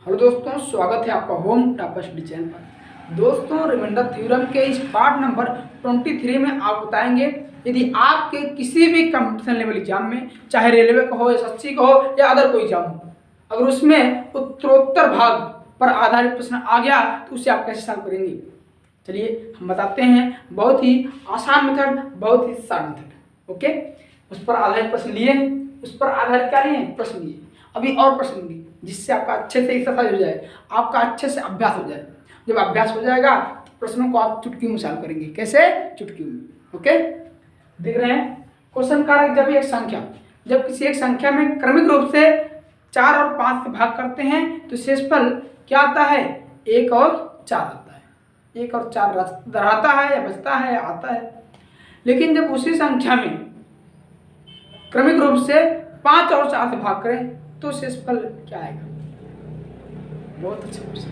Hello दोस्तों, स्वागत है आपका होम टॉपर स्टडी चैनल पर। दोस्तों, रिमाइंडर थ्योरम के इस पार्ट नंबर 23 में आप बताएंगे यदि आपके किसी भी कंपटीशन लेवल एग्जाम में, चाहे रेलवे का हो, एसएससी का हो या अदर कोई एग्जाम हो, अगर उसमें उत्तरोत्तर भाग पर आधारित प्रश्न आ गया तो उसे आप कैसे सॉल्व करेंगे। चलिए हम बताते हैं, बहुत ही आसान मेथड, बहुत ही शार्ट मेथड। ओके, उस पर आधारित प्रश्न लिए, उस पर आधारित क्या लिए प्रश्न लिए, अभी और प्रश्न लिए, जिससे आपका अच्छे से एक्सरसाइज हो जाए, आपका अच्छे से अभ्यास हो जाए। जब अभ्यास हो जाएगा तो प्रश्नों को आप चुटकियों में सॉल्व करेंगे। कैसे? चुटकियों में। ओके, देख रहे हैं क्वेश्चन कारक जब एक संख्या, जब किसी एक संख्या में क्रमिक रूप से 4 और 5 से भाग करते हैं तो शेषफल क्या आता है? 1 और 4 आता है। 1 और 4 रहता है या बचता है या आता है। लेकिन जब उसी संख्या में क्रमिक रूप से 5 और 4 से भाग करें तो शेषफल क्या आएगा? बहुत अच्छा प्रश्न।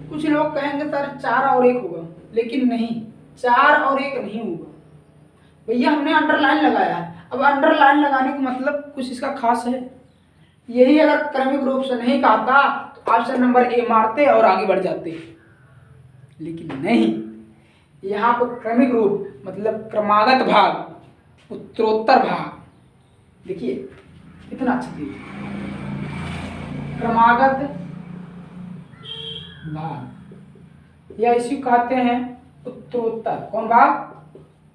कुछ लोग कहेंगे सर 4 और 1 होगा, लेकिन नहीं, 4 और 1 नहीं होगा भैया, हमने अंडरलाइन लगाया है। अब अंडरलाइन लगाने का मतलब कुछ इसका खास है। यही अगर क्रमिक रूप से नहीं कहता तो ऑप्शन नंबर ए मारते और आगे बढ़ जाते, लेकिन नहीं, यहाँ पर क्रमिक रूप मतलब क्रमागत भाग, उत्तरोत्तर भाग। देखिए कितना अच्छा चीज, क्रमागत भाग या इसी कहते हैं उत्तरोत्तर। कौन भाग?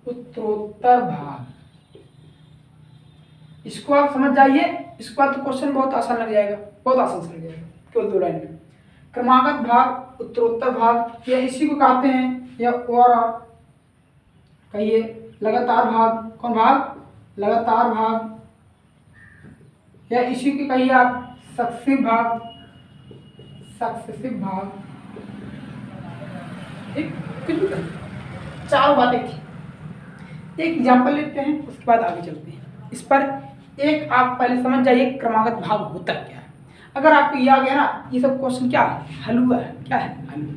उत्तरोत्तर भाग। इसको आप समझ जाइए, इसके बाद तो क्वेश्चन बहुत आसान लग जाएगा, बहुत आसान से लग जाएगा, केवल 2 लाइन में। क्रमागत भाग, उत्तरोत्तर भाग या इसी को कहते हैं, या और कहिए लगातार भाग। कौन भाग? लगातार भाग, या इसी की कहिए आप सक्सेसिव भाग, सक्सेसिव भाग। एक कुछ भी कहिए, 4 बातें थी। एक एग्जाम्पल लेते हैं, उसके बाद आगे चलते हैं। इस पर एक आप पहले समझ जाइए क्रमागत भाग होता क्या है। अगर आपको ये आ गया ना, ये सब क्वेश्चन क्या है? हलवा है। क्या है? हलवा।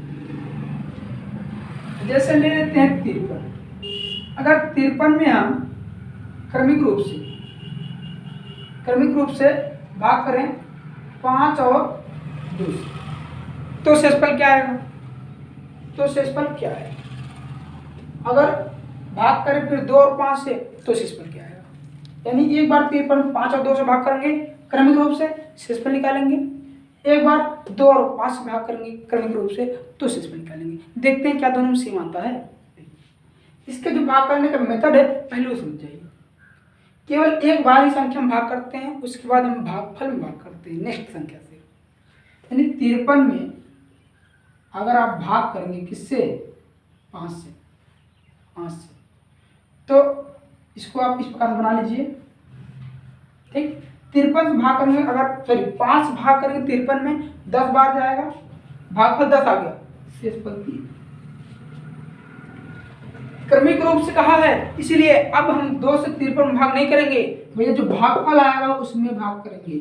जैसे ले लेते हैं 53। अगर 53 में हम क्रमिक रूप से भाग करें 5 और 2 तो शेषफल क्या आएगा? तो शेषफल क्या है? अगर भाग करें फिर 2 और 5 से तो शेषफल क्या आएगा? यानी एक बार 53 5 और 2 से भाग करेंगे क्रमिक रूप से, शेषफल निकालेंगे। एक बार 2 और 5 से भाग करेंगे क्रमिक रूप से तो शेषफल निकालेंगे। देखते हैं क्या दोनों में सेम आता है। इसके जो भाग करने का मेथड है पहले वो समझ जाइए। केवल एक बार ही संख्या में भाग करते हैं, उसके बाद हम भागफल में भाग करते हैं नेक्स्ट संख्या से। यानी 53 में अगर आप भाग करेंगे किससे? 5 से, तो इसको आप इस प्रकार बना लीजिए। ठीक, 53 से भाग करेंगे, अगर सॉरी 5 भाग करेंगे 53 में 10 बार जाएगा, भागफल 10 आ गया, शेषफल 3। क्रमिक रूप से कहा है, इसीलिए अब हम 2 से 53 में भाग नहीं करेंगे भैया, जो भागफल आएगा उसमें भाग करेंगे।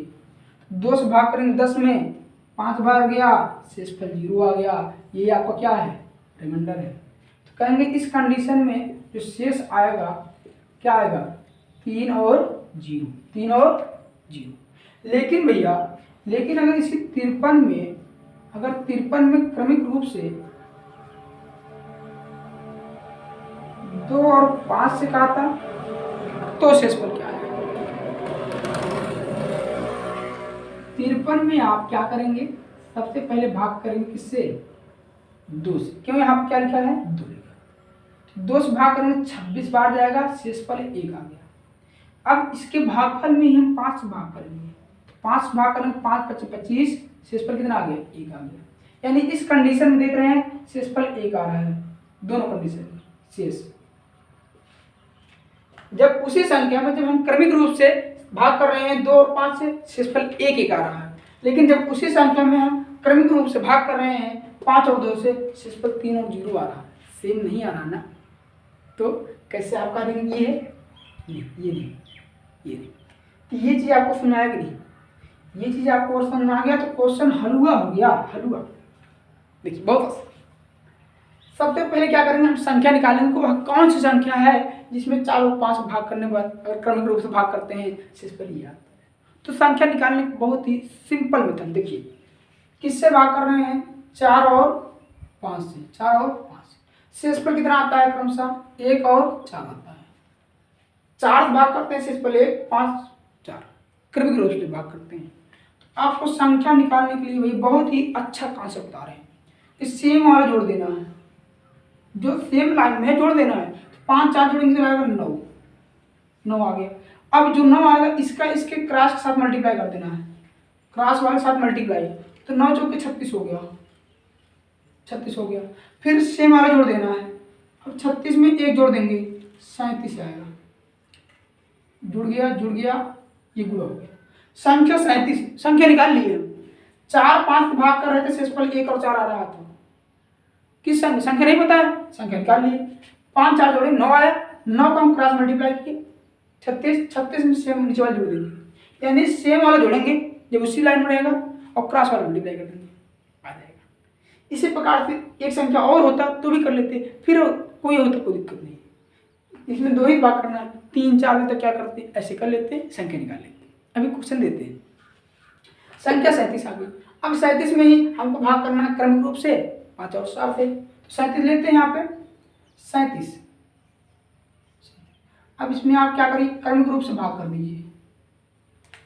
2 से भाग करेंगे 10 में, 5 बार गया, शेषफल 0 आ गया। ये आपका क्या है? रिमाइंडर है। तो कहेंगे इस कंडीशन में जो शेष आएगा क्या आएगा? 3 और 0, 3 और 0। लेकिन भैया, लेकिन अगर इसी 53 में, अगर 53 में क्रमिक रूप से 2 और 5 से काटा तो शेषफल क्या आएगा? 53 में आप क्या करेंगे? सबसे पहले भाग करेंगे किससे? 2 से। क्यों? यहाँ पर क्या लिखा है? 2 लिखा है। 2 से भाग करेंगे 26 बार जाएगा, शेषफल 1 आ गया। अब इसके भागफल में ही हम 5 से भाग करेंगे, 5 भाग करेंगे 5 × 25, शेषफल कितना आ गया? 1 आ गया। यानी इस कंडीशन में देख रहे हैं शेषफल 1 आ रहा है, दोनों कंडीशन में शेष। जब उसी संख्या में जब हम क्रमिक रूप से भाग कर रहे हैं 2 और 5 से, शेषफल 1 आ रहा है। लेकिन जब उसी संख्या में हम क्रमिक रूप से भाग कर रहे हैं 5 और 2 से, शेषफल 3 और 0 आ रहा है। सेम नहीं आ रहा ना, तो कैसे आप कह देंगे ये है? नहीं, ये नहीं, ये नहीं। तो ये चीज़ आपको समझ आएगी नहीं, ये चीज़ आपको और समझ में आ गया तो क्वेश्चन हलवा हो गया, हलवा। देखिए बहुत आसान। सबसे पहले क्या करेंगे? हम संख्या निकालेंगे, वह कौन सी संख्या है जिसमें 4 और 5 भाग करने के बाद अगर क्रमिक रूप से भाग करते हैं शेषफल ये आता है। तो संख्या निकालने की बहुत ही सिंपल मेथड देखिए, किससे भाग कर रहे हैं, 4 और 5 से, 4 और 5 शेषफल कितना आता है क्रमशः 1 और 4 आता है। 4 भाग करते हैं शेषफल 1 5 4 क्रमिक रूप से भाग करते हैं। तो आपको संख्या निकालने के लिए वही बहुत ही अच्छा कॉन्सेप्ट बता रहे हैं कि सेम वाला जोड़ देना है, जो सेम लाइन में जोड़ देना है। 5 4 जोड़ेंगे तो आएगा 9, 9 आ गया। अब जो 9 आएगा इसका इसके क्रॉस के साथ मल्टीप्लाई कर देना है, क्रॉस वाले के साथ मल्टीप्लाई, तो 9 चौके 36 हो गया, 36 हो गया। फिर सेम वाला जोड़ देना है, अब 36 में 1 जोड़ देंगे 37 आएगा, जुड़ गया, ये गुणा हो गया, संख्या 37 संख्या निकाल ली है। 4 5 भाग कर रहे थे शेषफल 1 और 4 आ रहा था, किस संख्या नहीं पता है, संख्या निकाल लिए। 5 4 जोड़े 9 आया, 9 को हम क्रॉस मल्टीप्लाई किए 36 में सेम नीचे वाला जोड़ देंगे, यानी सेम वाला जोड़ेंगे जब उसी लाइन में रहेगा और क्रॉस वाला मल्टीप्लाई कर देंगे, आ जाएगा। इसी प्रकार से एक संख्या और होता तो भी कर लेते, फिर कोई होता कोई दिक्कत नहीं। इसमें 2 ही भाग करना है, 3 4 में तो क्या करते ऐसे कर लेते, संख्या निकाल लेते। अभी क्वेश्चन देते हैं, संख्या 37 आ गई। अब 37 में ही हमको भाग करना है क्रमिक रूप से 5 और 7 से, 37 लेते हैं यहाँ पे 37। अब इसमें आप क्या करिए, क्रमिक रूप से भाग कर दीजिए,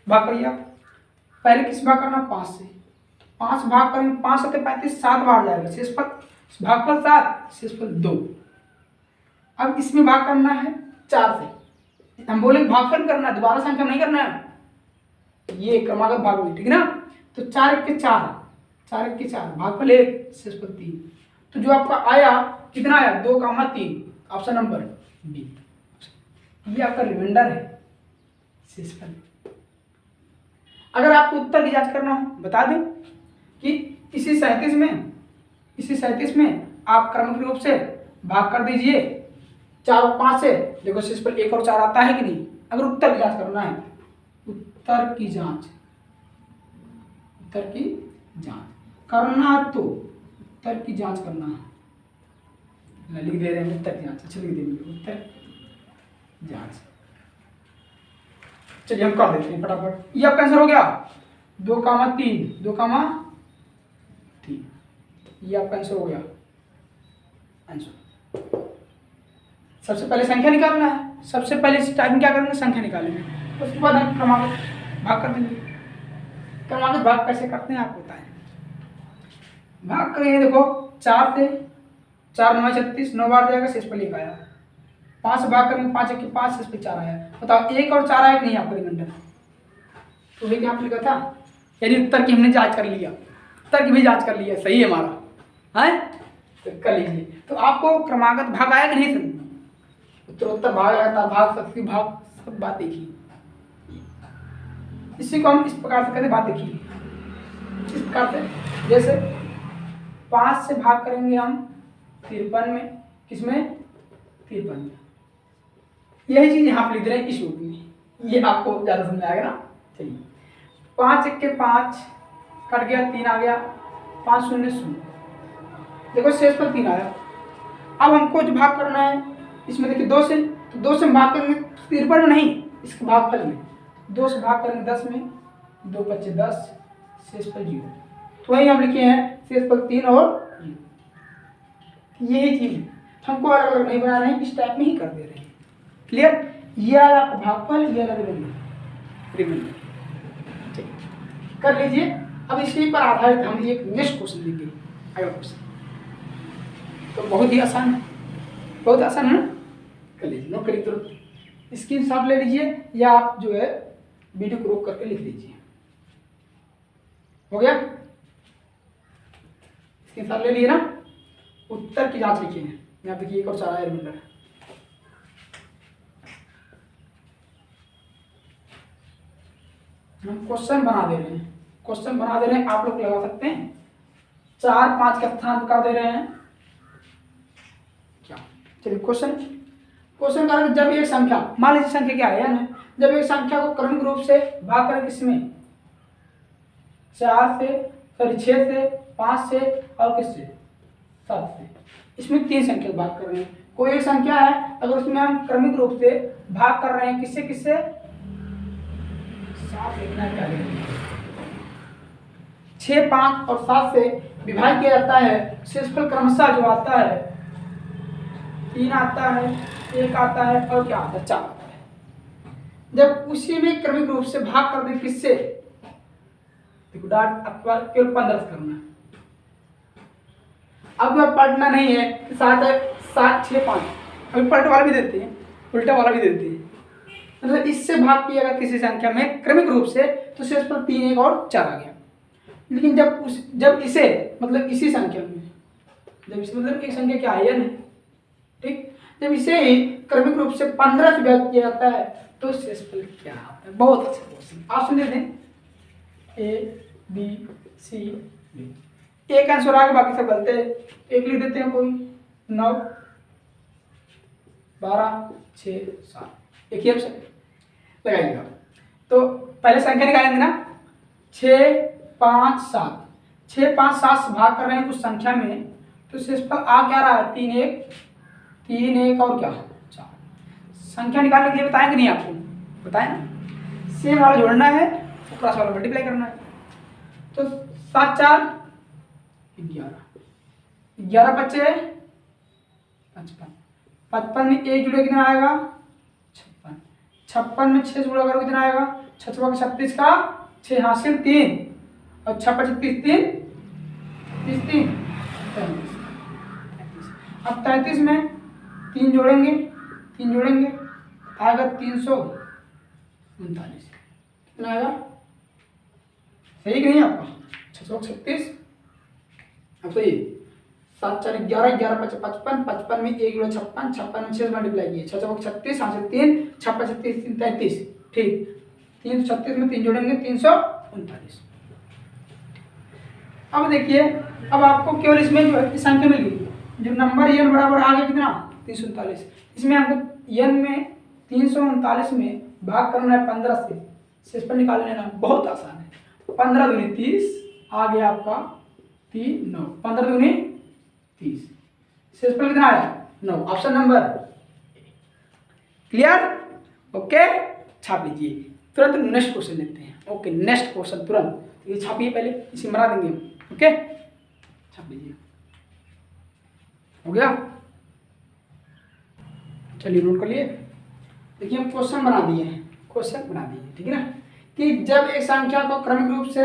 भाग करिए आप। पहले किस भाग करना, 5 से, 5 भाग करेंगे, 5 7 35 7 बार जाएगा, शेषफल भागफल 7 शेषफल 2। अब इसमें भाग करना है 4 से, हम बोले भागफल करना है, दोबारा संख्या नहीं करना है, ये क्रमागत भाग हुई, ठीक है ना। तो 4 1 के 4, 4 1 के 4 भागफल 1 शेषफल 3। तो जो आपका आया कितना आया 2 3, ऑप्शन नंबर बी, ये आपका रिमाइंडर है शेषफल। अगर आपको उत्तर की जांच करना हो बता दें कि इसी 37 में आप क्रमिक रूप से भाग कर दीजिए 4 और 5 से, देखो शेषफल 1 और 4 आता है कि नहीं। अगर उत्तर की जांच करना है, उत्तर की जांच करना तो उत्तर की जांच करना है, लिख दे रहे हैं उत्तर की जांच, अच्छा लिख देंगे उत्तर जांच। चलिए हम कर देते हैं फटाफट, ये आपका आंसर हो गया 2 3, ये आपका आंसर हो गया। आंसर सबसे पहले संख्या निकालना है, सबसे पहले इस टाइम क्या करेंगे, संख्या निकालेंगे, उसके बाद हम क्रमागत भाग कर देंगे। क्रमागत भाग कैसे करते हैं आपको बताएं, भाग करेंगे, देखो 4 से 4 9 36, 9 बार जाएगा शेषफल 1 आया। 5 से भाग करेंगे, 5 1 के 5 शेषफल 4 आया। बताओ 1 और 4 आया कि नहीं आपका रिमाइंडर, तो ये क्या आपने लिखा था, यानी उत्तर की हमने जांच कर लिया, उत्तर की भी जांच कर लिया, सही है हमारा है, तो कर लीजिए। तो आपको क्रमागत भाग आया कि नहीं, उत्तरोत्तर भाग आया, भाग शक्ति भाग, सब बात देखिए। इसी को हम इस प्रकार से कहते, बात देखिए इस प्रकार से, जैसे 5 से भाग करेंगे हम 53 में, किसमें 53 में, यही चीज यहाँ पर लिख रहे हैं इस रूप में, ये आपको ज्यादा समझ आएगा ना। चलिए 5 1 के 5 कट गया, 3 आ गया, 5 0 0, देखो शेषफल 3 आया। अब हमको जो भाग करना है इसमें देखिए 2 से, तो 2 से हम भाग करेंगे 53 में नहीं, इसके भागफल में 2 से भाग करेंगे 10 में, 2 5 10 शेषफल 0। तो वही हम लिखे हैं शेषफल 3 और 0, यही चीज हमको अलग अलग नहीं बना रहे हैं, इस टाइप में ही कर दे रहे हैं। क्लियर, ये अलग भागफल, ये अलग रिमाइंडर, कर लीजिए। अब इसी पर आधारित हम एक नेक्स्ट क्वेश्चन लेंगे, अगला क्वेश्चन तो बहुत ही आसान है, बहुत आसान है ना, कर लीजिए। नोट करिए, तो स्क्रीनशॉट ले लीजिए या आप जो है वीडियो को रोक करके लिख लीजिए। हो गया, स्क्रीनशॉट ले लिए ना, उत्तर की जांच लिखिए, यहाँ देखिए 1 और 4 आया रिमाइंडर। हम क्वेश्चन बना दे रहे हैं, क्वेश्चन बना दे रहे हैं, आप लोग लगा सकते हैं। 4 5 का स्थान बता दे रहे हैं क्या। चलिए क्वेश्चन का जब एक संख्या, मान लीजिए संख्या क्या है ना, जब एक संख्या को क्रमिक रूप से भाग करें किसमें, 4 से, सॉरी 6 से, 5 से और किससे, 7 से, इसमें 3 संख्या भाग कर रहे हैं। कोई एक संख्या है, अगर उसमें हम क्रमिक रूप से भाग कर रहे हैं किससे किससे, सात लिखना है पहले। 6, 5 और 7 से विभाजित किया जाता है। शेषफल क्रमशः जो आता है 3 आता है, 1 आता है और क्या आता है 4 आता है। जब उसी में क्रमिक रूप से भाग कर दें किससे, देखो डाट आपका केवल 15 से करना है। अब वह पढ़ना नहीं है, 7, 6, 5 अभी पलटा वाला भी देते हैं, उल्टा वाला भी देते हैं। मतलब इससे भाग किया अगर किसी संख्या में क्रमिक रूप से तो शेषफल 3, 1 और 4 आ गया। लेकिन जब इसे मतलब इसी संख्या में, जब इसे मतलब एक संख्या क्या है न, ठीक, जब इसे ही क्रमिक रूप से 15 से विभाजित किया जाता है तो शेषफल क्या आता है। बहुत अच्छा क्वेश्चन, आप सुन लेते हैं। A B C D, एक आंसर आगे बाकी सब गलत है। एक लिख देते हैं कोई 9, 12, 6, 7, एक ही ऑप्शन लगाइएगा। तो पहले संख्या निकालेंगे ना, 6, 5, 7, 6, 5, 7 से भाग कर रहे हैं उस संख्या में तो शेषफल आ क्या रहा है 3, 1 और क्या 4। संख्या निकालने के लिए बताएंगे नहीं आपको, बताएं ना, सेम वाला जोड़ना है क्रॉस वाला मल्टीप्लाई करना है। तो 7, 4, 11, 11 बचे 55, 55 में 1 जुड़े कितना आएगा 56, 56 में 6 जुड़ा करो कितना आएगा 6 का 36 का 6 हासिल 3 और 6 25 3 33। अब 33 में 3 जोड़ेंगे आएगा 339, कितना आएगा सही कि नहीं आपका 636। अब सही 7, 4, 11, 11, 55, 55 में 1 जुड़ा 56, 56 में 6 मल्टीप्लाई किए 6, 36 हासिल 3, 6, 35, 3, 33, ठीक। 336 में 3 जोड़ेंगे 339। अब देखिए, अब आपको केवल इसमें जो संख्या मिल गई, जो नंबर n बराबर आ गया कितना 339, इसमें हमको n में 339 में भाग करना है 15 से, शेषफल निकाल लेना बहुत आसान है। 15 दूनी 30 आ गया आपका 3, 9, 15 दूनी 30, शेषफल कितना आया 9, ऑप्शन नंबर क्लियर। ओके, छाप लीजिए, तुरंत नेक्स्ट क्वेश्चन लेते हैं। ओके, नेक्स्ट क्वेश्चन तुरंत ये छापिए, पहले इसे मरा देंगे हम। ओके, छाप लीजिए, हो गया, चलिए नोट कर लिए। देखिए हम क्वेश्चन बना दिए हैं, ठीक है ना, कि जब एक संख्या को क्रमिक रूप से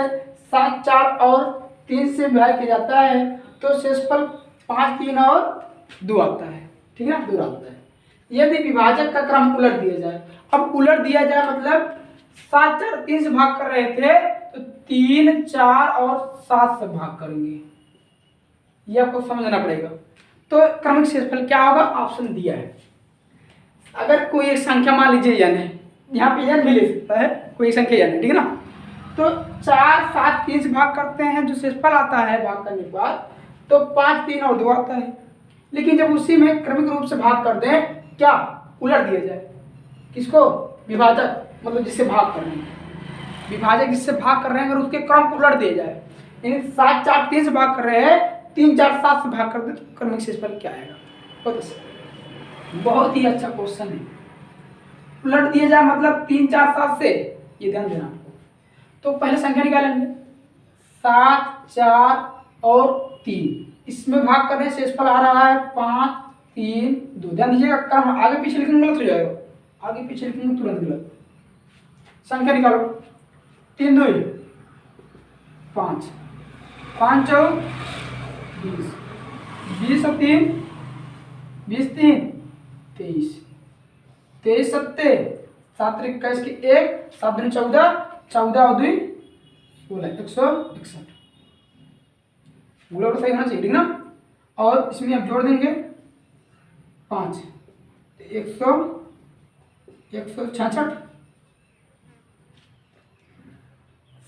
7, 4 और 3 से विभाजित किया जाता है तो शेषफल 5, 3 और 2 आता है, ठीक है ना, 2 आता है। यदि विभाजक का क्रम उलट दिया जाए, अब उलट दिया जाए मतलब 7, 4, 3 से भाग कर रहे थे तो 3, 4 और 7 से भाग करेंगे, ये आपको समझना पड़ेगा। तो क्रमिक शेषफल क्या होगा, ऑप्शन दिया है। अगर कोई एक संख्या मान लीजिए n है, यहाँ पे n भी ले सकता है, कोई एक संख्या n है, ठीक है ना, तो 4, 7, 3 से भाग करते हैं, जो शेषफल आता है भाग करने के बाद तो 5, 3 और 2 आता है। लेकिन जब उसी में क्रमिक रूप से भाग कर दें, क्या उलट दिया जाए, किसको, विभाजक, मतलब जिससे भाग कर रहे हैं, विभाजक जिससे भाग कर रहे हैं अगर उसके क्रम को उलट दिया जाए, यानी 7, 4, 3 से भाग कर रहे हैं, 3, 4, 7 से भाग कर दे तो क्रमिक शेषफल क्या आएगा। बहुत ही अच्छा क्वेश्चन है। उलट दिया जाए मतलब 3, 4, 7 से, ये ध्यान देना आपको। तो पहले संख्या निकालेंगे 7, 4 और 3, इसमें भाग करने शेषफल आ रहा है 5, 3, 2। ध्यान दीजिएगा, क्रम आगे पीछे लिखेंगे गलत हो जाएगा, आगे पीछे लिखेंगे तुरंत गलत। संख्या निकालो, 3, 2, 5, 5, 4, 20, 20 और 3, 20, 3, 23, 23, 7, 7, 21 की 1, 7, 2, 14, 14 और 2, 16, 161। सही होना चाहिए, ठीक ना। और इसमें आप जोड़ देंगे 5, 166,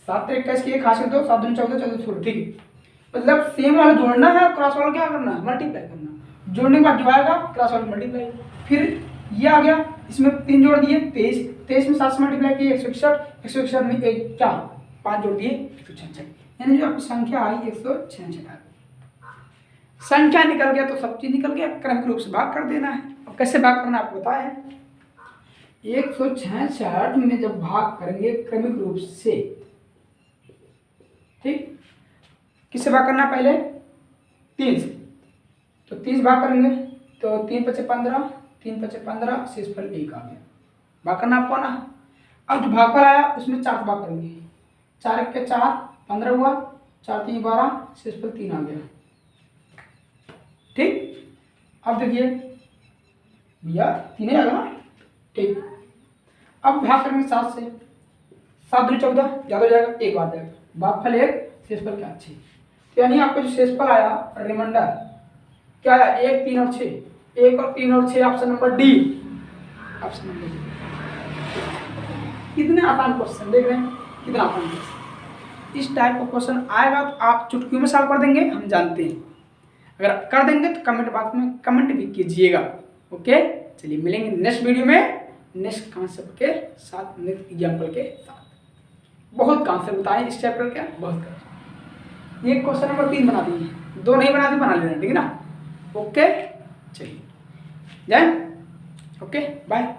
7, 21 की 1 हासिल 2, 7, 2, 14, 14, 16, ठीक है। मतलब सेम वाला जोड़ना है, क्रॉस वाला क्या करना है, मल्टीप्लाई करना। जोड़ने के बाद जो आएगा क्रॉस वाला मल्टीप्लाई, फिर ये आ गया, इसमें 3 जोड़ दिए 23, 23 में 7 से मल्टीप्लाई किए 161, 161 में एक क्या 5 जोड़ दिए 166, यानी जो आपकी संख्या आई 166 आ गई। संख्या निकल गया तो सब चीज निकल गया, क्रमिक रूप से भाग कर देना है। अब कैसे भाग करना आपको बताया है, 166 में जब भाग करेंगे क्रमिक रूप से, ठीक, किससे भाग करना पहले 3 से, तो 30 भाग करेंगे तो 3 पचे 15, 3 पचे 15, शेषफल 1 आ गया। भाग करना आपको ना। अब जो भागफल आया उसमें 4 भाग करेंगे, 4 के 4 15 हुआ, 4 3 12, शेषफल 3 आ गया। ठीक, अब देखिए भैया 3 ही आ गया ना। ठीक, अब भाग करेंगे 7 से, 7 दूनी 14, याद हो जाएगा, 1 बार जाएगा, भागफल 1, शेषफल क्या 6। तो यानी आपको जो शेषफल आया रिमाइंडर क्या आया 1 3 और 6, 1 और 3 और 6, option number D, option number D. कितने आसान क्वेश्चन देख रहे हैं, कितना आसान क्वेश्चन। इस टाइप का क्वेश्चन आएगा तो आप चुटकियों में सॉल्व कर देंगे, हम जानते हैं। अगर कर देंगे तो कमेंट बॉक्स में कमेंट भी कीजिएगा। ओके, चलिए मिलेंगे नेक्स्ट वीडियो में नेक्स्ट कॉन्सेप्ट के साथ, नेक्स्ट एग्जाम्पल के साथ। बहुत कॉन्सेप्ट बताएं इस चैप्टर का, बहुत। ये क्वेश्चन नंबर 3 बना दीजिए, 2 नहीं बना दी, बना लेना, ठीक है ना। ओके, चलिए जय, ओके बाय।